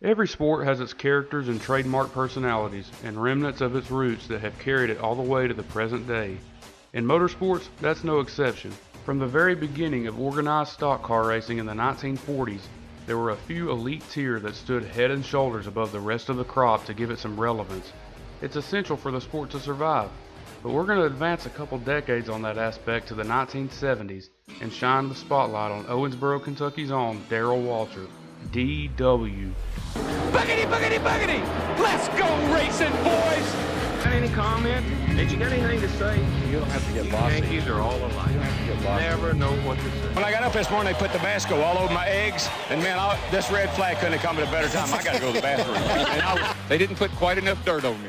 Every sport has its characters and trademark personalities, and remnants of its roots that have carried it all the way to the present day. In motorsports, that's no exception. From the very beginning of organized stock car racing in the 1940s, there were a few elite tier that stood head and shoulders above the rest of the crop to give it some relevance. It's essential for the sport to survive, but we're going to advance a couple decades on that aspect to the 1970s and shine the spotlight on Owensboro, Kentucky's own Darrell Waltrip, DW. Buggity, buggity, buggity! Let's go racing, boys! Got any comment? Did you got anything to say? You don't have to get bossy. Yankees are all alike. You don't have to get bossy. Never know what to say. When I got up this morning, they put Tabasco all over my eggs, and man, this red flag couldn't have come at a better time. I got to go to the bathroom. They didn't put quite enough dirt on me.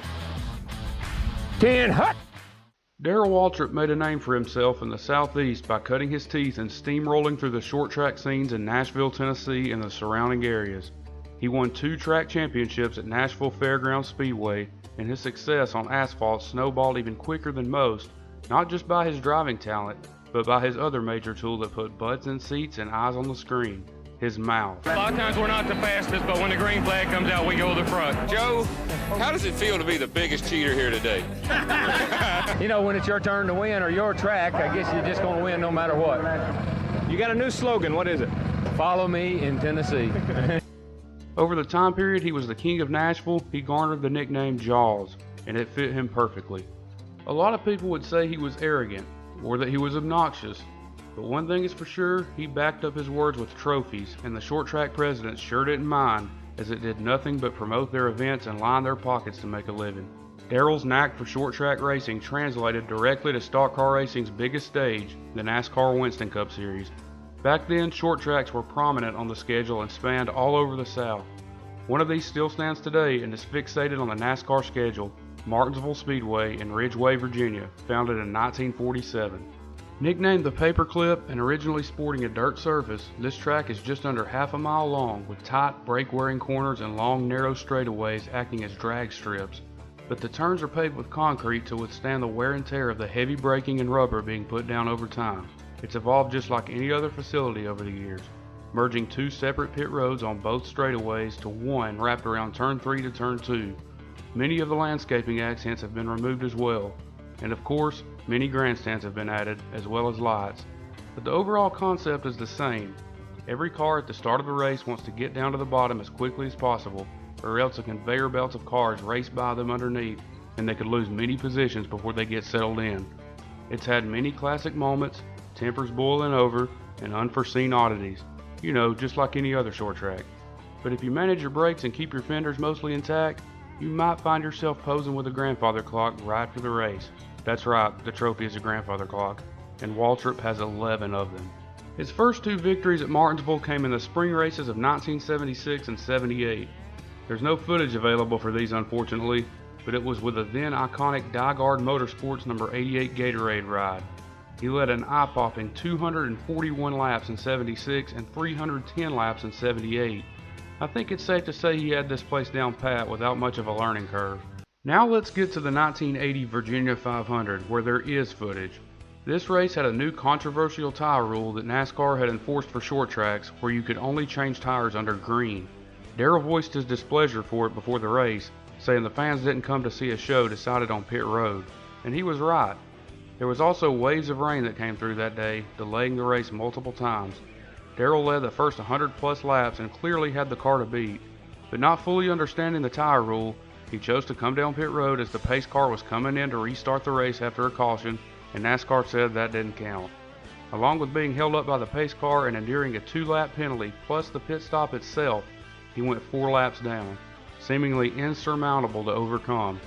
10 hot. Darrell Waltrip made a name for himself in the Southeast by cutting his teeth and steamrolling through the short track scenes in Nashville, Tennessee and the surrounding areas. He won 2 track championships at Nashville Fairgrounds Speedway, and his success on asphalt snowballed even quicker than most, not just by his driving talent, but by his other major tool that put butts in seats and eyes on the screen, his mouth. A lot of times we're not the fastest, but when the green flag comes out, we go to the front. Joe, how does it feel to be the biggest cheater here today? You know, when it's your turn to win or your track, I guess you're just going to win no matter what. You got a new slogan. What is it? Follow me in Tennessee. Over the time period he was the king of Nashville, he garnered the nickname Jaws, and it fit him perfectly. A lot of people would say he was arrogant, or that he was obnoxious, but one thing is for sure, he backed up his words with trophies, and the short track presidents sure didn't mind, as it did nothing but promote their events and line their pockets to make a living. Darrell's knack for short track racing translated directly to stock car racing's biggest stage, the NASCAR Winston Cup Series. Back then, short tracks were prominent on the schedule and spanned all over the South. One of these still stands today and is fixated on the NASCAR schedule, Martinsville Speedway in Ridgeway, Virginia, founded in 1947. Nicknamed the paperclip and originally sporting a dirt surface, this track is just under half a mile long with tight, brake-wearing corners and long, narrow straightaways acting as drag strips. But the turns are paved with concrete to withstand the wear and tear of the heavy braking and rubber being put down over time. It's evolved just like any other facility over the years, merging 2 separate pit roads on both straightaways to one wrapped around turn 3 to turn 2. Many of the landscaping accents have been removed as well, and of course, many grandstands have been added, as well as lights. But the overall concept is the same. Every car at the start of the race wants to get down to the bottom as quickly as possible, or else a conveyor belt of cars race by them underneath, and they could lose many positions before they get settled in. It's had many classic moments, tempers boiling over, and unforeseen oddities. You know, just like any other short track. But if you manage your brakes and keep your fenders mostly intact, you might find yourself posing with a grandfather clock right for the race. That's right, the trophy is a grandfather clock, and Waltrip has 11 of them. His first 2 victories at Martinsville came in the spring races of 1976 and 78. There's no footage available for these, unfortunately, but it was with the then iconic Diegard Motorsports number 88 Gatorade ride. He led an eye-popping 241 laps in 76 and 310 laps in 78. I think it's safe to say he had this place down pat without much of a learning curve. Now let's get to the 1980 Virginia 500, where there is footage. This race had a new controversial tire rule that NASCAR had enforced for short tracks, where you could only change tires under green. Darrell voiced his displeasure for it before the race, saying the fans didn't come to see a show decided on pit road. And he was right. There was also waves of rain that came through that day, delaying the race multiple times. Darrell led the first 100 plus laps and clearly had the car to beat, but not fully understanding the tire rule, he chose to come down pit road as the pace car was coming in to restart the race after a caution, and NASCAR said that didn't count. Along with being held up by the pace car and enduring a 2-lap penalty plus the pit stop itself, he went 4 laps down, seemingly insurmountable to overcome.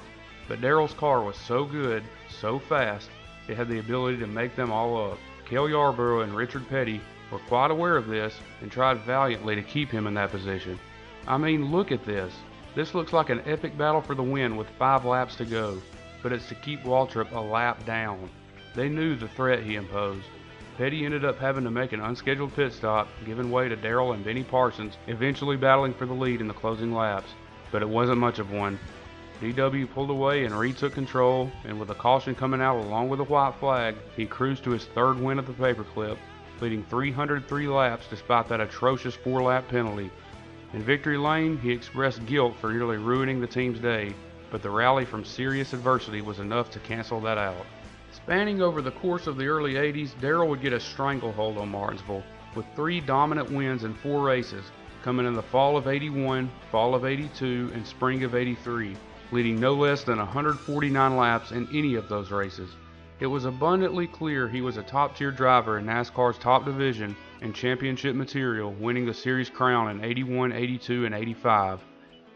But Darrell's car was so good, so fast, it had the ability to make them all up. Cale Yarborough and Richard Petty were quite aware of this and tried valiantly to keep him in that position. I mean, look at this. This looks like an epic battle for the win with 5 laps to go, but it's to keep Waltrip a lap down. They knew the threat he imposed. Petty ended up having to make an unscheduled pit stop, giving way to Darrell and Benny Parsons, eventually battling for the lead in the closing laps, but it wasn't much of one. DW pulled away and retook control, and with a caution coming out along with a white flag, he cruised to his 3rd win of the paperclip, leading 303 laps despite that atrocious 4-lap penalty. In victory lane, he expressed guilt for nearly ruining the team's day, but the rally from serious adversity was enough to cancel that out. Spanning over the course of the early 80s, Darrell would get a stranglehold on Martinsville, with 3 dominant wins in 4 races, coming in the fall of 81, fall of 82, and spring of 83, leading no less than 149 laps in any of those races. It was abundantly clear he was a top-tier driver in NASCAR's top division and championship material, winning the series crown in 81, 82, and 85.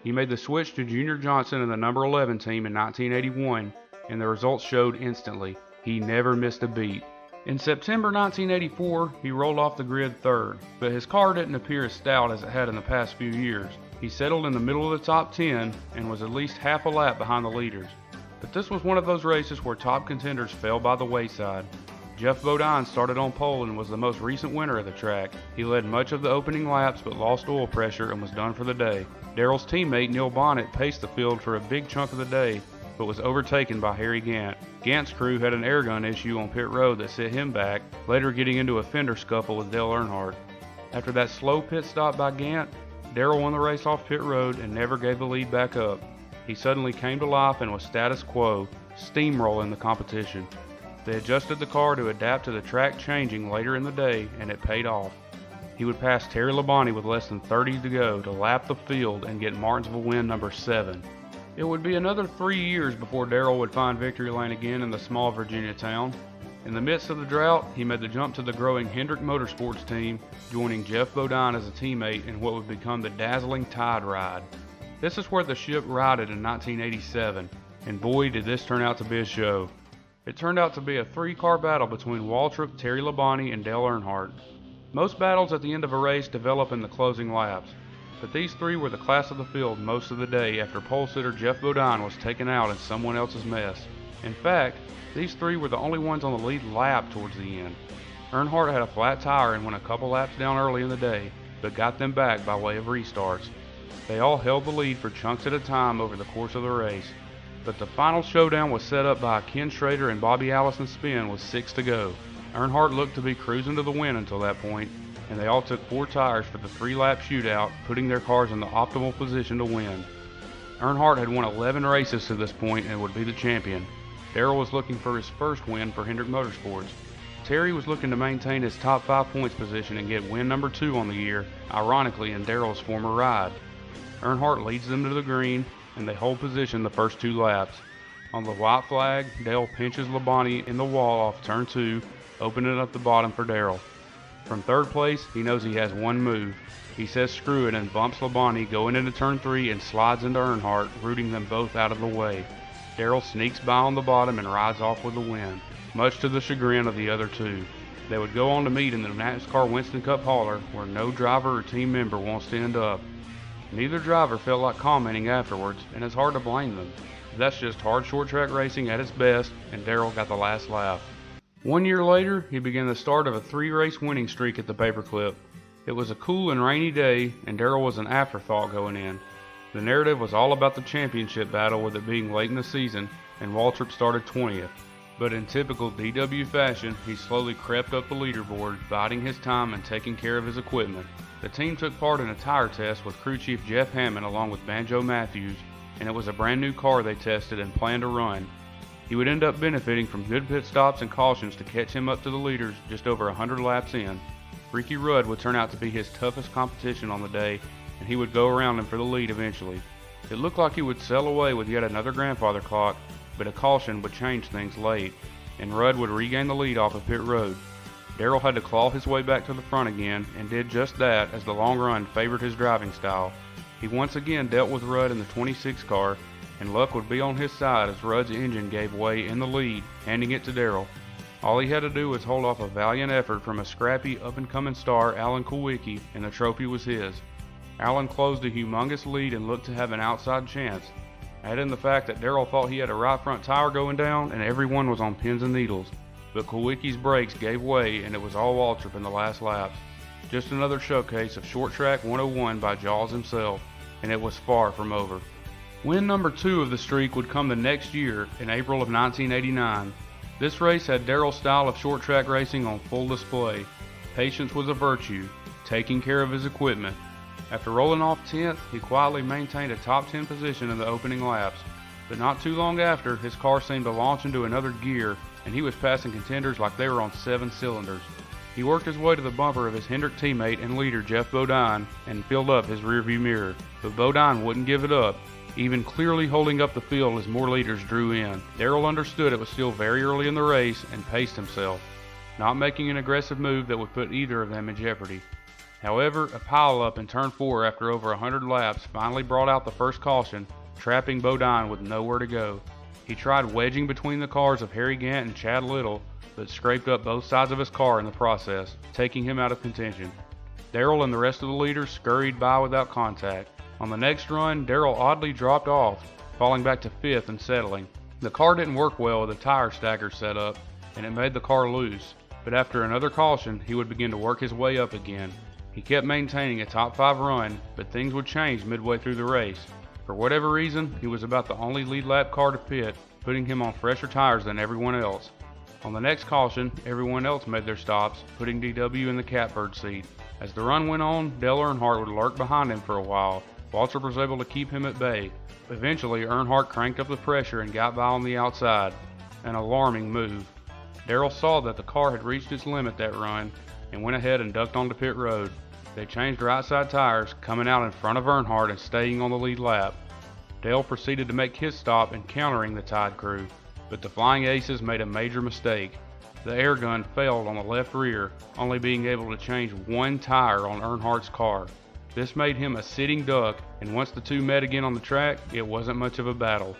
He made the switch to Junior Johnson and the number 11 team in 1981, and the results showed instantly. He never missed a beat. In September 1984, he rolled off the grid 3rd, but his car didn't appear as stout as it had in the past few years. He settled in the middle of the top 10 and was at least half a lap behind the leaders. But this was one of those races where top contenders fell by the wayside. Jeff Bodine started on pole and was the most recent winner of the track. He led much of the opening laps but lost oil pressure and was done for the day. Darrell's teammate Neil Bonnet paced the field for a big chunk of the day, but was overtaken by Harry Gant. Gant's crew had an airgun issue on pit road that set him back, later getting into a fender scuffle with Dale Earnhardt. After that slow pit stop by Gant, Darrell won the race off pit road and never gave the lead back up. He suddenly came to life and was status quo, steamrolling the competition. They adjusted the car to adapt to the track changing later in the day, and it paid off. He would pass Terry Labonte with less than 30 to go to lap the field and get Martinsville win number 7. It would be another 3 years before Darrell would find victory lane again in the small Virginia town. In the midst of the drought, he made the jump to the growing Hendrick Motorsports team, joining Jeff Bodine as a teammate in what would become the dazzling Tide Ride. This is where the ship righted in 1987, and boy did this turn out to be a show. It turned out to be a 3-car battle between Waltrip, Terry Labonte, and Dale Earnhardt. Most battles at the end of a race develop in the closing laps, but these 3 were the class of the field most of the day after pole sitter Jeff Bodine was taken out in someone else's mess. In fact, these 3 were the only ones on the lead lap towards the end. Earnhardt had a flat tire and went a couple laps down early in the day, but got them back by way of restarts. They all held the lead for chunks at a time over the course of the race, but the final showdown was set up by a Ken Schrader and Bobby Allison spin with 6 to go. Earnhardt looked to be cruising to the win until that point, and they all took 4 tires for the 3-lap shootout, putting their cars in the optimal position to win. Earnhardt had won 11 races to this point and would be the champion. Darrell was looking for his first win for Hendrick Motorsports. Terry was looking to maintain his top 5 points position and get win number 2 on the year, ironically in Darrell's former ride. Earnhardt leads them to the green, and they hold position the first 2 laps. On the white flag, Dale pinches Labonte in the wall off turn 2, opening up the bottom for Darrell. From 3rd place, he knows he has one move. He says screw it and bumps Labonte going into turn 3 and slides into Earnhardt, rooting them both out of the way. Darrell sneaks by on the bottom and rides off with the win, much to the chagrin of the other 2. They would go on to meet in the NASCAR Winston Cup hauler, where no driver or team member wants to end up. Neither driver felt like commenting afterwards, and it's hard to blame them. That's just hard short track racing at its best, and Darrell got the last laugh. 1 year later, he began the start of a 3-race winning streak at the paperclip. It was a cool and rainy day, and Darrell was an afterthought going in. The narrative was all about the championship battle, with it being late in the season, and Waltrip started 20th. But in typical DW fashion, he slowly crept up the leaderboard, biding his time and taking care of his equipment. The team took part in a tire test with crew chief Jeff Hammond along with Banjo Matthews, and it was a brand new car they tested and planned to run. He would end up benefiting from good pit stops and cautions to catch him up to the leaders just over 100 laps in. Ricky Rudd would turn out to be his toughest competition on the day, and he would go around him for the lead eventually. It looked like he would sail away with yet another grandfather clock, but a caution would change things late, and Rudd would regain the lead off of pit road. Darrell had to claw his way back to the front again, and did just that as the long run favored his driving style. He once again dealt with Rudd in the 26 car, and luck would be on his side as Rudd's engine gave way in the lead, handing it to Darrell. All he had to do was hold off a valiant effort from a scrappy up-and-coming star, Alan Kulwicki, and the trophy was his. Alan closed a humongous lead and looked to have an outside chance. Add in the fact that Darrell thought he had a right front tire going down and everyone was on pins and needles. But Kulwicki's brakes gave way and it was all Waltrip in the last laps. Just another showcase of Short Track 101 by Jaws himself, and it was far from over. Win number 2 of the streak would come the next year, in April of 1989. This race had Darrell's style of short track racing on full display. Patience was a virtue, taking care of his equipment. After rolling off 10th, he quietly maintained a top 10 position in the opening laps, but not too long after, his car seemed to launch into another gear, and he was passing contenders like they were on 7 cylinders. He worked his way to the bumper of his Hendrick teammate and leader Jeff Bodine and filled up his rearview mirror, but Bodine wouldn't give it up, even clearly holding up the field as more leaders drew in. Darrell understood it was still very early in the race and paced himself, not making an aggressive move that would put either of them in jeopardy. However, a pileup in turn 4 after over 100 laps finally brought out the first caution, trapping Bodine with nowhere to go. He tried wedging between the cars of Harry Gant and Chad Little, but scraped up both sides of his car in the process, taking him out of contention. Darrell and the rest of the leaders scurried by without contact. On the next run, Darrell oddly dropped off, falling back to 5th and settling. The car didn't work well with the tire stacker set up, and it made the car loose, but after another caution, he would begin to work his way up again. He kept maintaining a top 5 run, but things would change midway through the race. For whatever reason, he was about the only lead lap car to pit, putting him on fresher tires than everyone else. On the next caution, everyone else made their stops, putting DW in the catbird seat. As the run went on, Dale Earnhardt would lurk behind him for a while. Waltrip was able to keep him at bay. Eventually, Earnhardt cranked up the pressure and got by on the outside. An alarming move. Darrell saw that the car had reached its limit that run and went ahead and ducked onto pit road. They changed right side tires, coming out in front of Earnhardt and staying on the lead lap. Dale proceeded to make his stop, encountering the Tide crew, but the Flying Aces made a major mistake. The air gun failed on the left rear, only being able to change one tire on Earnhardt's car. This made him a sitting duck, and once the two met again on the track, it wasn't much of a battle.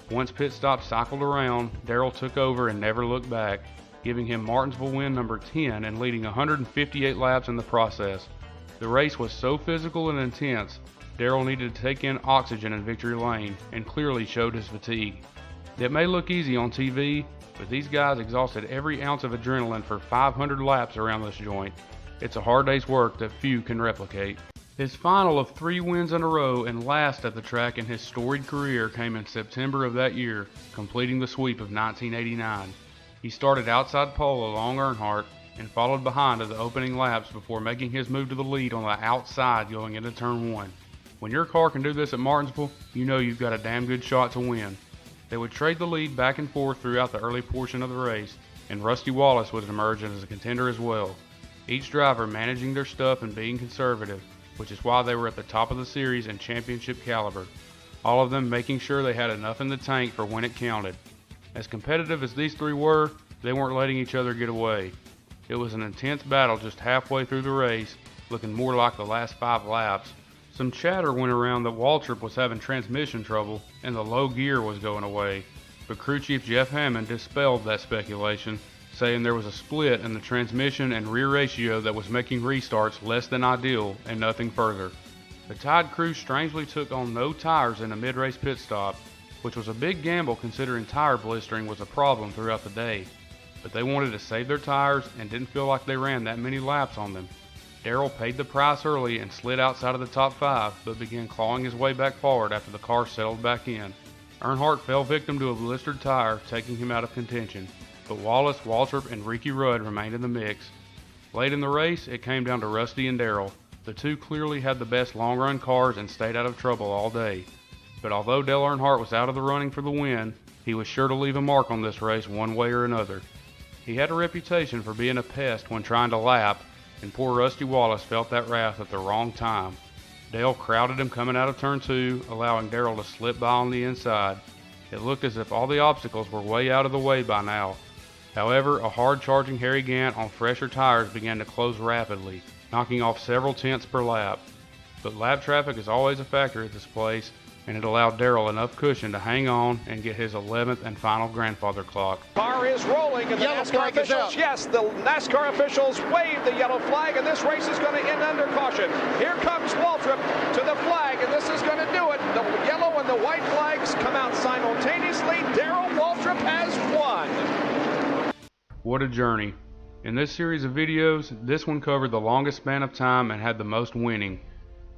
Once pit stop cycled around, Darrell took over and never looked back, giving him Martinsville win number 10 and leading 158 laps in the process. The race was so physical and intense, Darrell needed to take in oxygen in victory lane and clearly showed his fatigue. It may look easy on TV, but these guys exhausted every ounce of adrenaline for 500 laps around this joint. It's a hard day's work that few can replicate. His final of 3 wins in a row and last at the track in his storied career came in September of that year, completing the sweep of 1989. He started outside pole along Earnhardt and followed behind at the opening laps before making his move to the lead on the outside going into turn 1. When your car can do this at Martinsville, you know you've got a damn good shot to win. They would trade the lead back and forth throughout the early portion of the race, and Rusty Wallace would emerge as a contender as well. Each driver managing their stuff and being conservative, which is why they were at the top of the series in championship caliber. All of them making sure they had enough in the tank for when it counted. As competitive as these 3 were, they weren't letting each other get away. It was an intense battle just halfway through the race, looking more like the last 5 laps. Some chatter went around that Waltrip was having transmission trouble and the low gear was going away, but crew chief Jeff Hammond dispelled that speculation, saying there was a split in the transmission and rear ratio that was making restarts less than ideal and nothing further. The Tide crew strangely took on no tires in a mid-race pit stop, which was a big gamble considering tire blistering was a problem throughout the day. But they wanted to save their tires and didn't feel like they ran that many laps on them. Darrell paid the price early and slid outside of the top 5, but began clawing his way back forward after the car settled back in. Earnhardt fell victim to a blistered tire, taking him out of contention, but Wallace, Waltrip, and Ricky Rudd remained in the mix. Late in the race, it came down to Rusty and Darrell. The two clearly had the best long-run cars and stayed out of trouble all day. But although Dale Earnhardt was out of the running for the win, he was sure to leave a mark on this race one way or another. He had a reputation for being a pest when trying to lap, and poor Rusty Wallace felt that wrath at the wrong time. Dale crowded him coming out of turn 2, allowing Darrell to slip by on the inside. It looked as if all the obstacles were way out of the way by now. However, a hard-charging Harry Gant on fresher tires began to close rapidly, knocking off several tenths per lap. But lap traffic is always a factor at this place, and it allowed Darrell enough cushion to hang on and get his 11th and final grandfather clock. Car is rolling, and the NASCAR officials, yes, the NASCAR officials wave the yellow flag, and this race is going to end under caution. Here comes Waltrip to the flag, and this is going to do it. The yellow and the white flags come out simultaneously. Darrell Waltrip has won. What a journey. In this series of videos, this one covered the longest span of time and had the most winning.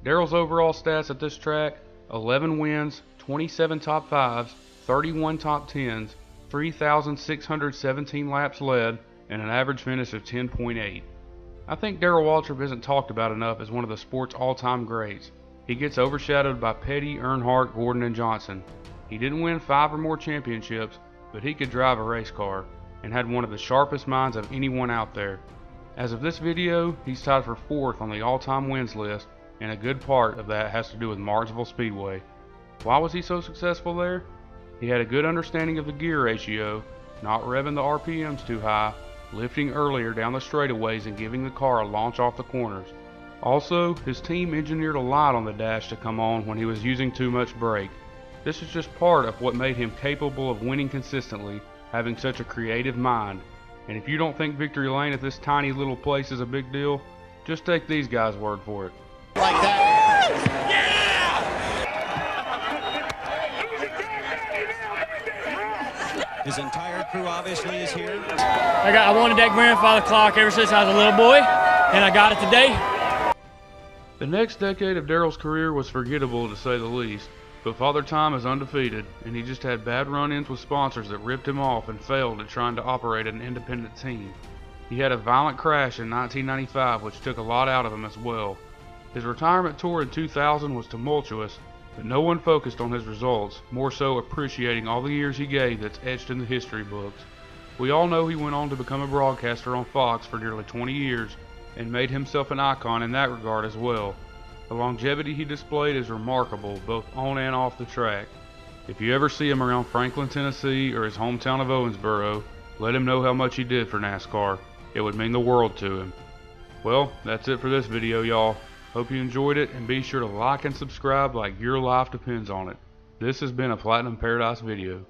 Darrell's overall stats at this track: 11 wins, 27 top 5s, 31 top 10s, 3,617 laps led, and an average finish of 10.8. I think Darrell Waltrip isn't talked about enough as one of the sport's all-time greats. He gets overshadowed by Petty, Earnhardt, Gordon, and Johnson. He didn't win 5 or more championships, but he could drive a race car, and had one of the sharpest minds of anyone out there. As of this video, he's tied for 4th on the all-time wins list, and a good part of that has to do with Martinsville Speedway. Why was he so successful there? He had a good understanding of the gear ratio, not revving the RPMs too high, lifting earlier down the straightaways and giving the car a launch off the corners. Also, his team engineered a light on the dash to come on when he was using too much brake. This is just part of what made him capable of winning consistently, having such a creative mind. And if you don't think victory lane at this tiny little place is a big deal, just take these guys' word for it. Like that. His entire crew obviously is here. I wanted that grandfather clock ever since I was a little boy, and I got it today. The next decade of Darrell's career was forgettable to say the least, but Father Time is undefeated, and he just had bad run-ins with sponsors that ripped him off and failed at trying to operate an independent team. He had a violent crash in 1995 which took a lot out of him as well. His retirement tour in 2000 was tumultuous, but no one focused on his results, more so appreciating all the years he gave that's etched in the history books. We all know he went on to become a broadcaster on Fox for nearly 20 years and made himself an icon in that regard as well. The longevity he displayed is remarkable, both on and off the track. If you ever see him around Franklin, Tennessee or his hometown of Owensboro, let him know how much he did for NASCAR. It would mean the world to him. Well, that's it for this video, y'all. Hope you enjoyed it, and be sure to like and subscribe like your life depends on it. This has been a Platinum Paradise video.